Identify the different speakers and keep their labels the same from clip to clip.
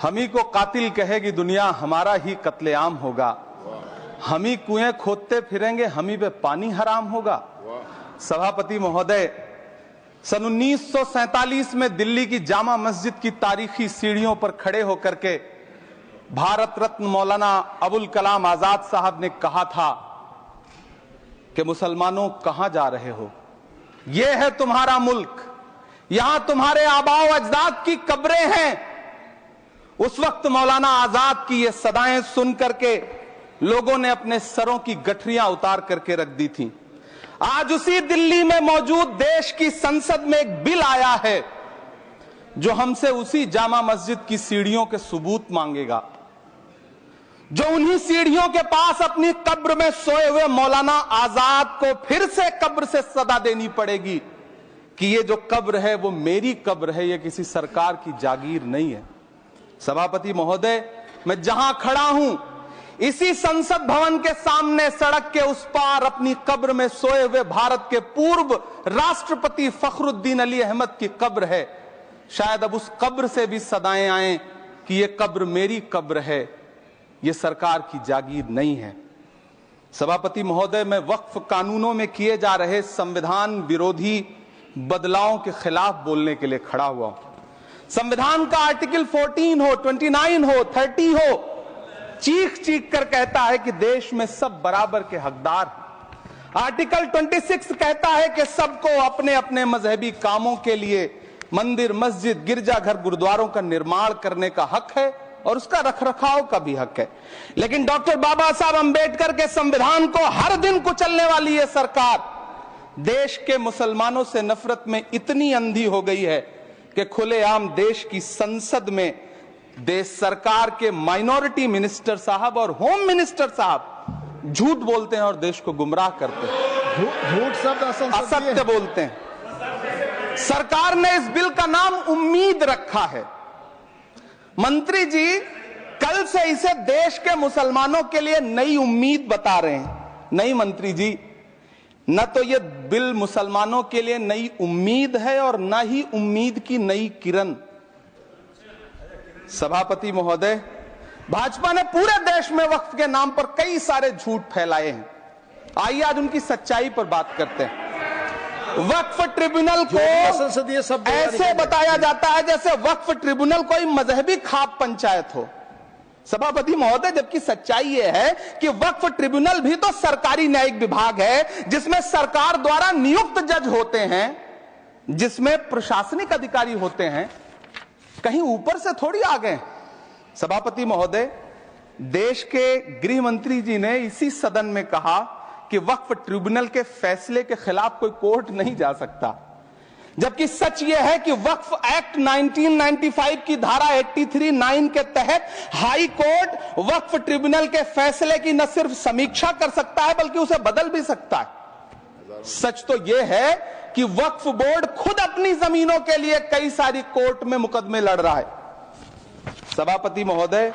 Speaker 1: हम ही को कातिल कहेगी दुनिया, हमारा ही कत्लेआम होगा। हम ही कुएं खोदते फिरेंगे, हम ही पे पानी हराम होगा। सभापति महोदय, सन 1947 में दिल्ली की जामा मस्जिद की तारीखी सीढ़ियों पर खड़े होकर के भारत रत्न मौलाना अबुल कलाम आजाद साहब ने कहा था कि मुसलमानों कहां जा रहे हो, यह है तुम्हारा मुल्क, यहां तुम्हारे आबाओ अजदाद की कब्रें हैं। उस वक्त मौलाना आजाद की ये सदाएं सुन करके लोगों ने अपने सरों की गठरियां उतार करके रख दी थी। आज उसी दिल्ली में मौजूद देश की संसद में एक बिल आया है जो हमसे उसी जामा मस्जिद की सीढ़ियों के सबूत मांगेगा, जो उन्हीं सीढ़ियों के पास अपनी कब्र में सोए हुए मौलाना आजाद को फिर से कब्र से सदा देनी पड़ेगी कि ये जो कब्र है वो मेरी कब्र है, ये किसी सरकार की जागीर नहीं है। सभापति महोदय, मैं जहां खड़ा हूं इसी संसद भवन के सामने सड़क के उस पार अपनी कब्र में सोए हुए भारत के पूर्व राष्ट्रपति फखरुद्दीन अली अहमद की कब्र है। शायद अब उस कब्र से भी सदाएं आए कि ये कब्र मेरी कब्र है, ये सरकार की जागीर नहीं है। सभापति महोदय, मैं वक्फ कानूनों में किए जा रहे संविधान विरोधी बदलावों के खिलाफ बोलने के लिए खड़ा हुआ हूं। संविधान का आर्टिकल 14 हो, 29 हो, 30 हो, चीख चीख कर कहता है कि देश में सब बराबर के हकदार हैं। आर्टिकल 26 कहता है कि सबको अपने अपने मजहबी कामों के लिए मंदिर, मस्जिद, गिरजाघर, गुरुद्वारों का निर्माण करने का हक है और उसका रखरखाव का भी हक है। लेकिन डॉक्टर बाबा साहब अंबेडकर के संविधान को हर दिन कुचलने वाली ये सरकार देश के मुसलमानों से नफरत में इतनी अंधी हो गई है कि खुलेआम देश की संसद में देश सरकार के माइनॉरिटी मिनिस्टर साहब और होम मिनिस्टर साहब झूठ बोलते हैं और देश को गुमराह करते हैं,
Speaker 2: झूठ शब्द
Speaker 1: असत्य बोलते हैं। सरकार ने इस बिल का नाम उम्मीद रखा है। मंत्री जी कल से इसे देश के मुसलमानों के लिए नई उम्मीद बता रहे हैं। नहीं मंत्री जी, न तो यह बिल मुसलमानों के लिए नई उम्मीद है और न ही उम्मीद की नई किरण। सभापति महोदय, भाजपा ने पूरे देश में वक्फ के नाम पर कई सारे झूठ फैलाए हैं। आइए आज उनकी सच्चाई पर बात करते हैं। वक्फ ट्रिब्यूनल को ऐसे बताया जाता है जैसे वक्फ ट्रिब्यूनल कोई मजहबी खाप पंचायत हो। सभापति महोदय, जबकि सच्चाई यह है कि वक्फ ट्रिब्यूनल भी तो सरकारी न्यायिक विभाग है जिसमें सरकार द्वारा नियुक्त जज होते हैं, जिसमें प्रशासनिक अधिकारी होते हैं, कहीं ऊपर से थोड़ी आ गए। सभापति महोदय, देश के गृह मंत्री जी ने इसी सदन में कहा कि वक्फ ट्रिब्यूनल के फैसले के खिलाफ कोई कोर्ट नहीं जा सकता, जबकि सच यह है कि वक्फ एक्ट 1995 की धारा 83(9) के तहत हाई कोर्ट वक्फ ट्रिब्यूनल के फैसले की न सिर्फ समीक्षा कर सकता है बल्कि उसे बदल भी सकता है। सच तो यह है कि वक्फ बोर्ड खुद अपनी जमीनों के लिए कई सारी कोर्ट में मुकदमे लड़ रहा है। सभापति महोदय,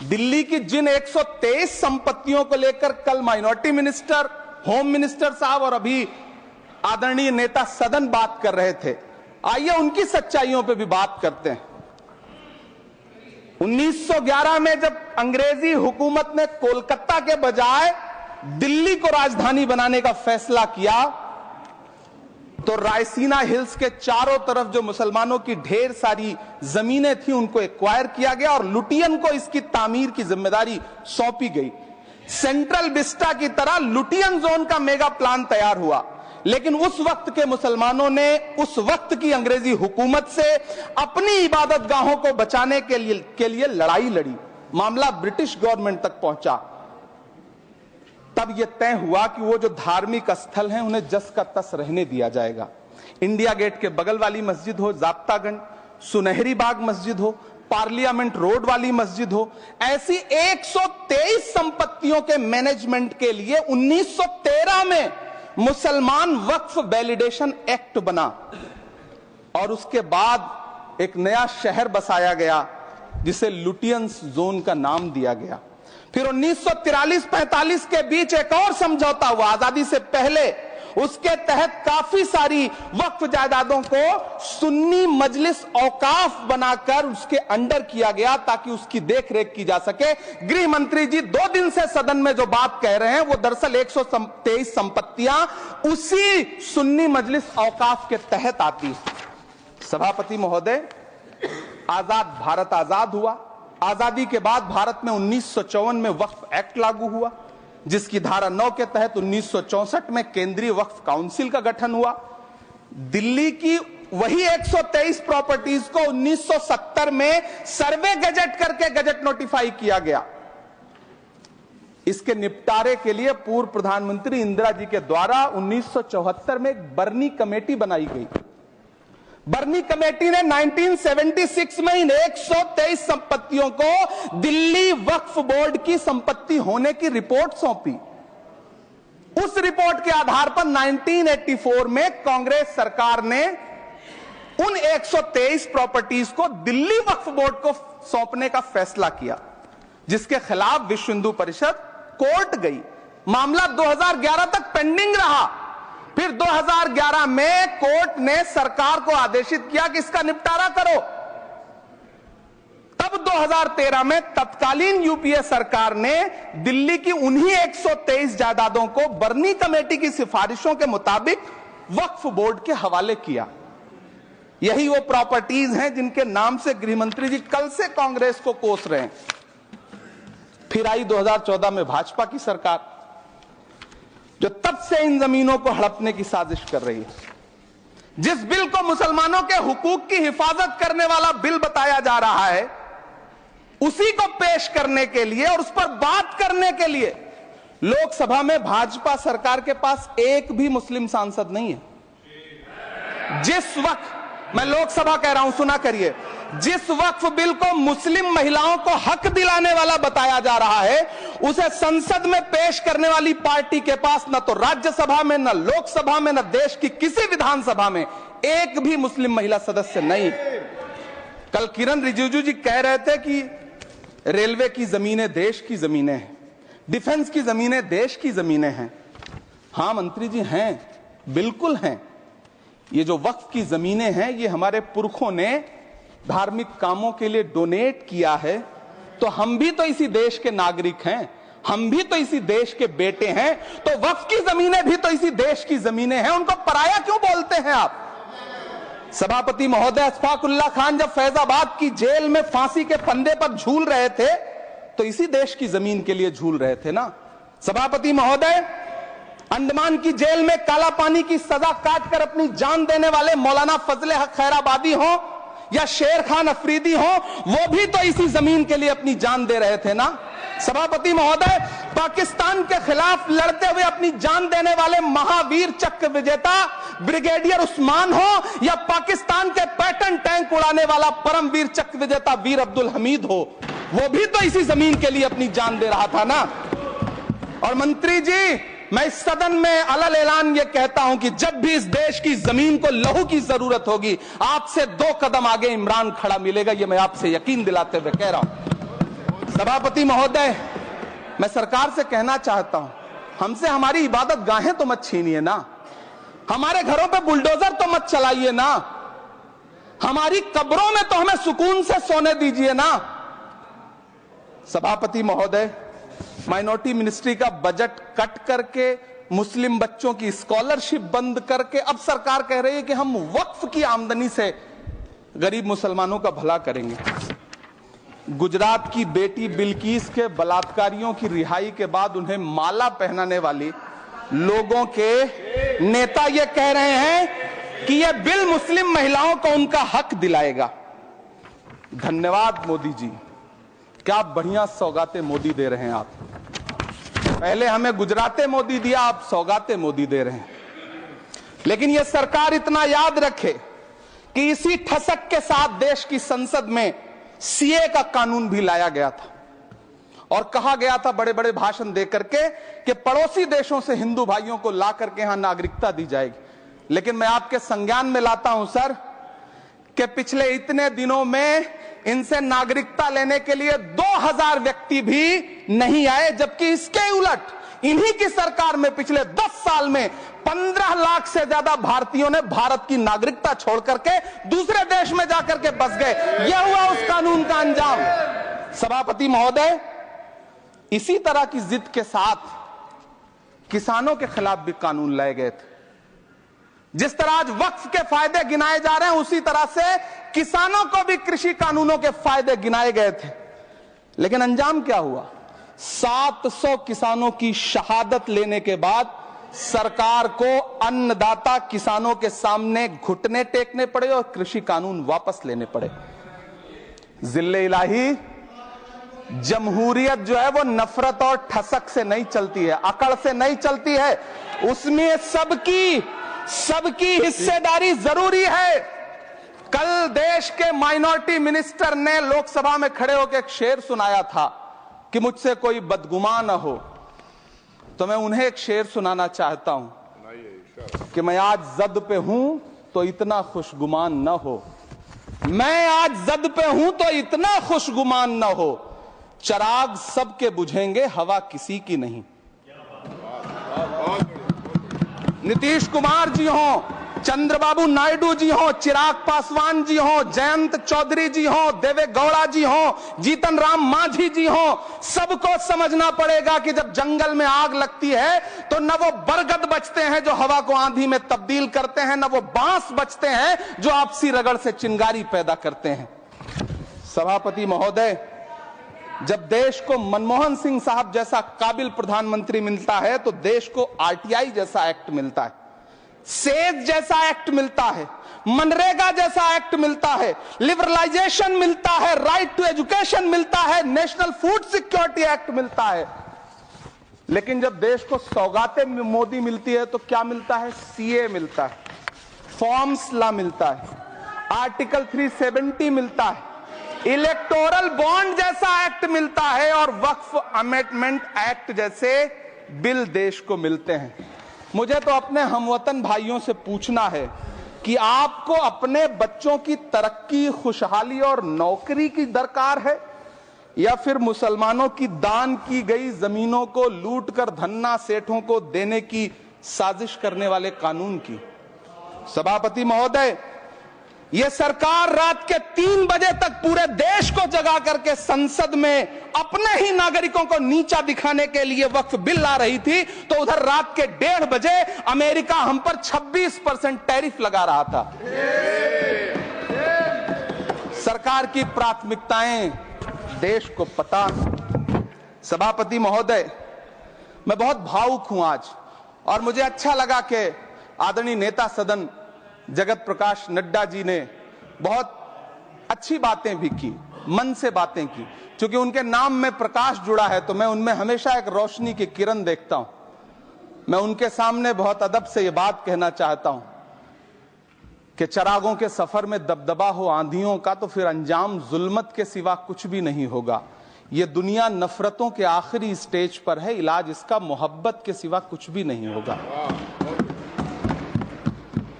Speaker 1: दिल्ली की जिन 123 संपत्तियों को लेकर कल माइनॉरिटी मिनिस्टर, होम मिनिस्टर साहब और अभी आदरणीय नेता सदन बात कर रहे थे, आइए उनकी सच्चाइयों पे भी बात करते हैं। 1911 में जब अंग्रेजी हुकूमत ने कोलकाता के बजाय दिल्ली को राजधानी बनाने का फैसला किया तो रायसीना हिल्स के चारों तरफ जो मुसलमानों की ढेर सारी जमीनें थी उनको एक्वायर किया गया और लुटियन को इसकी तामीर की जिम्मेदारी सौंपी गई। सेंट्रल विस्टा की तरह लुटियन जोन का मेगा प्लान तैयार हुआ, लेकिन उस वक्त के मुसलमानों ने उस वक्त की अंग्रेजी हुकूमत से अपनी इबादत गाहों को बचाने के लिए लड़ाई लड़ी। मामला ब्रिटिश गवर्नमेंट तक पहुंचा। तब यह तय हुआ कि वो जो धार्मिक स्थल हैं उन्हें जस का तस रहने दिया जाएगा। इंडिया गेट के बगल वाली मस्जिद हो, जाब्तागंज, सुनहरी बाग मस्जिद हो, पार्लियामेंट रोड वाली मस्जिद हो, ऐसी 123 संपत्तियों के मैनेजमेंट के लिए 1913 में मुसलमान वक्फ वैलिडेशन एक्ट बना और उसके बाद एक नया शहर बसाया गया जिसे लुटियंस जोन का नाम दिया गया। फिर 1943-45 के बीच एक और समझौता हुआ आजादी से पहले उसके तहत काफी सारी वक्फ जायदादों को सुन्नी मजलिस औकाफ बनाकर उसके अंडर किया गया ताकि उसकी देखरेख की जा सके। गृह मंत्री जी 2 दिन से सदन में जो बात कह रहे हैं वो दरअसल 123 संपत्तियां उसी सुन्नी मजलिस औकाफ के तहत आती है। सभापति महोदय, आजाद भारत आजाद हुआ। आजादी के बाद भारत में 1954 में वक्फ एक्ट लागू हुआ, जिसकी धारा 9 के तहत 1964 में केंद्रीय वक्फ काउंसिल का गठन हुआ। दिल्ली की वही 123 प्रॉपर्टीज को 1970 में सर्वे गजट करके गजट नोटिफाई किया गया। इसके निपटारे के लिए पूर्व प्रधानमंत्री इंदिरा जी के द्वारा 1974 में एक बर्नी कमेटी बनाई गई। बर्नी कमेटी ने 1976 में इन 123 संपत्तियों को दिल्ली वक्फ बोर्ड की संपत्ति होने की रिपोर्ट सौंपी। उस रिपोर्ट के आधार पर 1984 में कांग्रेस सरकार ने उन 123 प्रॉपर्टीज को दिल्ली वक्फ बोर्ड को सौंपने का फैसला किया, जिसके खिलाफ विश्व हिंदू परिषद कोर्ट गई। मामला 2011 तक पेंडिंग रहा। फिर 2011 में कोर्ट ने सरकार को आदेशित किया कि इसका निपटारा करो। तब 2013 में तत्कालीन यूपीए सरकार ने दिल्ली की उन्हीं 123 जायदादों को बर्नी कमेटी की सिफारिशों के मुताबिक वक्फ बोर्ड के हवाले किया। यही वो प्रॉपर्टीज हैं जिनके नाम से गृह मंत्री जी कल से कांग्रेस को कोस रहे हैं। फिर आई 2014 में भाजपा की सरकार, जो तब से इन जमीनों को हड़पने की साजिश कर रही है। जिस बिल को मुसलमानों के हुकूक की हिफाजत करने वाला बिल बताया जा रहा है, उसी को पेश करने के लिए और उस पर बात करने के लिए लोकसभा में भाजपा सरकार के पास एक भी मुस्लिम सांसद नहीं है। जिस वक्त, मैं लोकसभा कह रहा हूं, सुना करिए, जिस वक्फ बिल को मुस्लिम महिलाओं को हक दिलाने वाला बताया जा रहा है, उसे संसद में पेश करने वाली पार्टी के पास न तो राज्यसभा में, न लोकसभा में, न देश की किसी विधानसभा में एक भी मुस्लिम महिला सदस्य नहीं। कल किरण रिजिजू जी कह रहे थे कि रेलवे की जमीनें देश की जमीनें हैं, डिफेंस की जमीनें देश की जमीनें हैं। हां मंत्री जी, हैं, बिल्कुल हैं। ये जो वक्फ की जमीनें हैं, ये हमारे पुरखों ने धार्मिक कामों के लिए डोनेट किया है। तो हम भी तो इसी देश के नागरिक हैं, हम भी तो इसी देश के बेटे हैं। तो वक्फ की जमीनें भी तो इसी देश की जमीनें हैं, उनको पराया क्यों बोलते हैं आप? सभापति महोदय, अशफाकुल्लाह खान जब फैजाबाद की जेल में फांसी के फंदे पर झूल रहे थे, तो इसी देश की जमीन के लिए झूल रहे थे ना। सभापति महोदय, अंडमान की जेल में काला पानी की सजा काटकर अपनी जान देने वाले मौलाना फजले हक खैराबादी हो या शेर खान अफरीदी हो, वो भी तो इसी जमीन के लिए अपनी जान दे रहे थे ना। सभापति महोदय, पाकिस्तान के खिलाफ लड़ते हुए अपनी जान देने वाले महावीर चक्र विजेता ब्रिगेडियर उस्मान हो या पाकिस्तान के पैटर्न टैंक उड़ाने वाला परमवीर चक्र विजेता वीर अब्दुल हमीद हो, वो भी तो इसी जमीन के लिए अपनी जान दे रहा था ना। और मंत्री जी, मैं इस सदन में अलल ऐलान ये कहता हूं कि जब भी इस देश की जमीन को लहू की जरूरत होगी, आपसे 2 कदम आगे इमरान खड़ा मिलेगा। ये मैं आपसे यकीन दिलाते हुए कह रहा हूं। सभापति महोदय, मैं सरकार से कहना चाहता हूं, हमसे हमारी इबादत गाहें तो मत छीनिए ना, हमारे घरों पे बुलडोजर तो मत चलाइए ना, हमारी कब्रों में तो हमें सुकून से सोने दीजिए ना। सभापति महोदय, माइनॉरिटी मिनिस्ट्री का बजट कट करके, मुस्लिम बच्चों की स्कॉलरशिप बंद करके अब सरकार कह रही है कि हम वक्फ की आमदनी से गरीब मुसलमानों का भला करेंगे। गुजरात की बेटी बिल्किस के बलात्कारियों की रिहाई के बाद उन्हें माला पहनाने वाली लोगों के नेता ये कह रहे हैं कि यह बिल मुस्लिम महिलाओं को उनका हक दिलाएगा। धन्यवाद मोदी जी, क्या बढ़िया सौगातें मोदी दे रहे हैं आप। पहले हमें गुजराते मोदी दिया, आप सौगातें मोदी दे रहे हैं। लेकिन यह सरकार इतना याद रखे कि इसी ठसक के साथ देश की संसद में सीए का कानून भी लाया गया था और कहा गया था बड़े बड़े भाषण देकर के कि पड़ोसी देशों से हिंदू भाइयों को ला करके यहां नागरिकता दी जाएगी। लेकिन मैं आपके संज्ञान में लाता हूं सर कि पिछले इतने दिनों में इनसे नागरिकता लेने के लिए 2000 व्यक्ति भी नहीं आए, जबकि इसके उलट इन्हीं की सरकार में पिछले 10 साल में 15 लाख से ज्यादा भारतीयों ने भारत की नागरिकता छोड़ करके दूसरे देश में जाकर के बस गए। यह हुआ उस कानून का अंजाम। सभापति महोदय, इसी तरह की जिद के साथ किसानों के खिलाफ भी कानून लाए गए थे। जिस तरह आज वक्फ के फायदे गिनाए जा रहे हैं, उसी तरह से किसानों को भी कृषि कानूनों के फायदे गिनाए गए थे। लेकिन अंजाम क्या हुआ? 700 किसानों की शहादत लेने के बाद सरकार को अन्नदाता किसानों के सामने घुटने टेकने पड़े और कृषि कानून वापस लेने पड़े। जिल्ले इलाही, जमहूरियत जो है वो नफरत और ठसक से नहीं चलती है, अकड़ से नहीं चलती है, उसमें सबकी हिस्सेदारी जरूरी है। कल देश के माइनॉरिटी मिनिस्टर ने लोकसभा में खड़े होकर एक शेर सुनाया था कि मुझसे कोई बदगुमान न हो, तो मैं उन्हें एक शेर सुनाना चाहता हूं कि मैं आज जद पे हूं तो इतना खुशगुमान न हो, मैं आज जद पे हूं तो इतना खुशगुमान न हो, चराग सबके बुझेंगे हवा किसी की नहीं। नीतीश कुमार जी हो, चंद्रबाबू नायडू जी हो, चिराग पासवान जी हो, जयंत चौधरी जी हो, देवे गौड़ा जी हो, जीतन राम मांझी जी हो, सबको समझना पड़ेगा कि जब जंगल में आग लगती है तो न वो बरगद बचते हैं जो हवा को आंधी में तब्दील करते हैं, न वो बांस बचते हैं जो आपसी रगड़ से चिंगारी पैदा करते हैं। सभापति महोदय, जब देश को मनमोहन सिंह साहब जैसा काबिल प्रधानमंत्री मिलता है तो देश को आरटीआई जैसा एक्ट मिलता है, सेज जैसा एक्ट मिलता है, मनरेगा जैसा एक्ट मिलता है, लिबरलाइजेशन मिलता है, राइट टू एजुकेशन मिलता है, नेशनल फूड सिक्योरिटी एक्ट मिलता है। लेकिन जब देश को सौगातें मोदी मिलती है तो क्या मिलता है? सीए मिलता है, फॉर्म्स लॉ मिलता है, आर्टिकल 370 मिलता है, इलेक्टोरल बॉन्ड जैसा एक्ट मिलता है और वक्फ अमेंडमेंट एक्ट जैसे बिल देश को मिलते हैं। मुझे तो अपने हमवतन भाइयों से पूछना है कि आपको अपने बच्चों की तरक्की, खुशहाली और नौकरी की दरकार है या फिर मुसलमानों की दान की गई जमीनों को लूटकर धन्ना सेठों को देने की साजिश करने वाले कानून की? सभापति महोदय, यह सरकार रात के 3 बजे तक पूरे देश को जगा करके संसद में अपने ही नागरिकों को नीचा दिखाने के लिए वक्फ बिल ला रही थी, तो उधर रात के 1:30 बजे अमेरिका हम पर 26% टैरिफ लगा रहा था। सरकार की प्राथमिकताएं देश को पता। सभापति महोदय, मैं बहुत भावुक हूं आज, और मुझे अच्छा लगा कि आदरणीय नेता सदन जगत प्रकाश नड्डा जी ने बहुत अच्छी बातें भी की, मन से बातें की। क्योंकि उनके नाम में प्रकाश जुड़ा है तो मैं उनमें हमेशा एक रोशनी की किरण देखता हूं। मैं उनके सामने बहुत अदब से ये बात कहना चाहता हूं कि चरागों के सफर में दबदबा हो आंधियों का तो फिर अंजाम जुल्मत के सिवा कुछ भी नहीं होगा। ये दुनिया नफरतों के आखिरी स्टेज पर है, इलाज इसका मोहब्बत के सिवा कुछ भी नहीं होगा।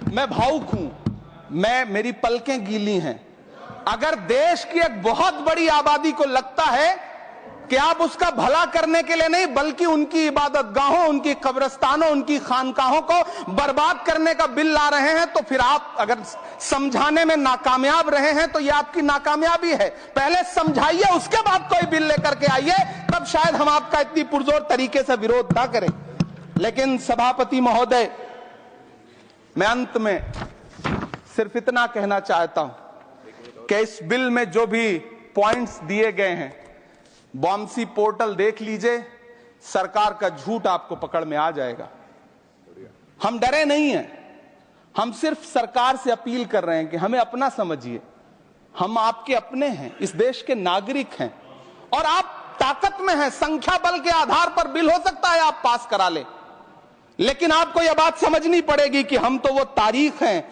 Speaker 1: मैं भावुक हूं, मेरी पलकें गीली हैं। अगर देश की एक बहुत बड़ी आबादी को लगता है कि आप उसका भला करने के लिए नहीं बल्कि उनकी इबादतगाहों, उनकी कब्रिस्तानों, उनकी खानकाहों को बर्बाद करने का बिल ला रहे हैं, तो फिर आप अगर समझाने में नाकामयाब रहे हैं तो यह आपकी नाकामयाबी है। पहले समझाइए, उसके बाद कोई बिल लेकर के आइए, तब शायद हम आपका इतनी पुरजोर तरीके से विरोध ना करें। लेकिन सभापति महोदय, मैं अंत में सिर्फ इतना कहना चाहता हूं कि इस बिल में जो भी पॉइंट्स दिए गए हैं, बॉम्सी पोर्टल देख लीजिए, सरकार का झूठ आपको पकड़ में आ जाएगा। हम डरे नहीं हैं, हम सिर्फ सरकार से अपील कर रहे हैं कि हमें अपना समझिए। हम आपके अपने हैं, इस देश के नागरिक हैं और आप ताकत में हैं। संख्या बल के आधार पर बिल हो सकता है आप पास करा ले, लेकिन आपको यह बात समझनी पड़ेगी कि हम तो वो तारीख हैं,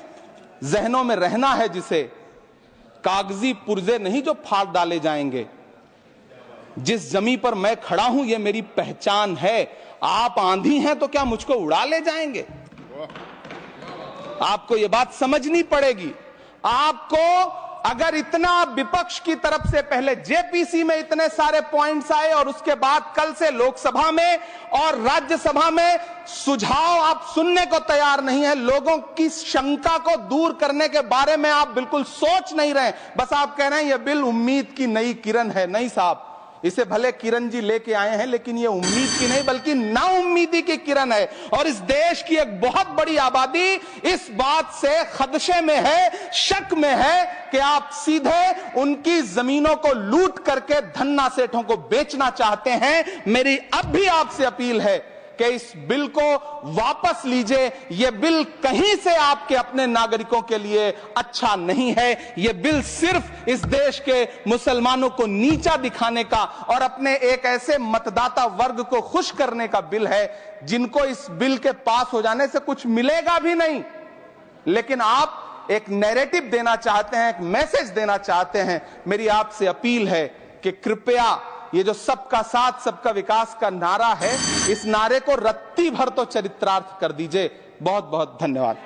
Speaker 1: जहनों में रहना है जिसे कागजी पुर्जे नहीं जो फाड़ डाले जाएंगे। जिस जमीन पर मैं खड़ा हूं यह मेरी पहचान है। आप आंधी हैं तो क्या मुझको उड़ा ले जाएंगे? आपको यह बात समझनी पड़ेगी। आपको अगर इतना विपक्ष की तरफ से पहले जेपीसी में इतने सारे पॉइंट्स आए और उसके बाद कल से लोकसभा में और राज्यसभा में सुझाव आप सुनने को तैयार नहीं है, लोगों की शंका को दूर करने के बारे में आप बिल्कुल सोच नहीं रहे, बस आप कह रहे हैं यह बिल उम्मीद की नई किरण है। नहीं साहब, इसे भले किरण जी लेके आए हैं, लेकिन ये उम्मीद की नहीं बल्कि नाउम्मीदी की किरण है। और इस देश की एक बहुत बड़ी आबादी इस बात से खदशे में है, शक में है कि आप सीधे उनकी जमीनों को लूट करके धन्ना सेठों को बेचना चाहते हैं। मेरी अब भी आपसे अपील है कि इस बिल को वापस लीजिए। यह बिल कहीं से आपके अपने नागरिकों के लिए अच्छा नहीं है। यह बिल सिर्फ इस देश के मुसलमानों को नीचा दिखाने का और अपने एक ऐसे मतदाता वर्ग को खुश करने का बिल है जिनको इस बिल के पास हो जाने से कुछ मिलेगा भी नहीं, लेकिन आप एक नैरेटिव देना चाहते हैं, एक मैसेज देना चाहते हैं। मेरी आपसे अपील है कि कृपया ये जो सबका साथ सबका विकास का नारा है, इस नारे को रत्ती भर तो चरित्रार्थ कर दीजिए। बहुत बहुत धन्यवाद।